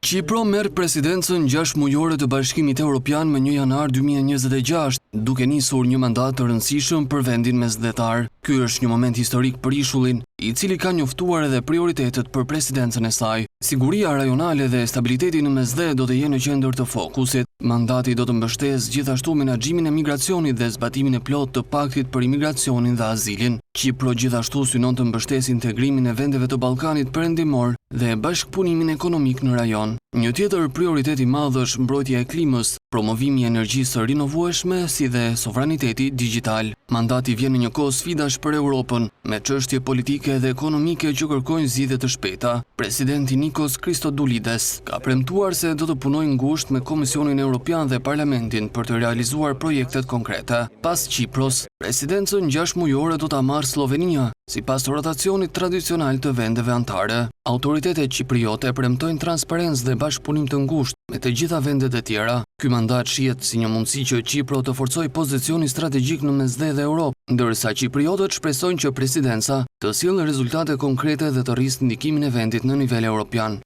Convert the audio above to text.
Qipro merr presidencën 6 mujore të Bashkimit Evropian me 1 janar 2026, duke nisur një mandat të rëndësishëm për vendin mesdhetar. Ky është një moment historik për ishullin, i cili ka njoftuar edhe prioritetet për presidencën e saj. Siguria rajonale dhe stabiliteti në mesdhe do të jenë në qendër të fokusit. Mandati do të mbështesë gjithashtu menaxhimin e migracionit dhe zbatimin e plotë të paktit për imigracionin dhe azilin. Qipro gjithashtu synon të mbështesë integrimin e vendeve të Ballkanit Perëndimor dhe bashkëpunimin ekonomik në rajon. Një tjetër prioritet i madh është mbrojtja e klimës, promovimi i energjisë së rinovueshme si dhe sovraniteti digjital. Mandati vjen në një kohë sfidash për Europën, me çështje politike dhe ekonomike që kërkojnë zgjidhje të shpejta. Presidenti Nikos Christodoulides ka premtuar se do të punojë ngushtë me Komisionin Evropian dhe Parlamentin për të realizuar projektet konkrete. Pas Qipros, presidencën 6 mujore do ta marrë Slovenia, sipas rotacionit tradicional të vendeve anëtare. Autoritetet qipriote premtojnë transparencë dhe bashkëpunim të ngushtë me të gjitha vendet e tjera. Ky mandat shihet si një mundësi që Qipro të forcojë pozicionin strategjik në mesdhe dhe Europë, ndërsa qipriotët shpresojnë që presidenca të sjellë rezultate konkrete dhe të rrisë ndikimin e vendit në nivel evropian.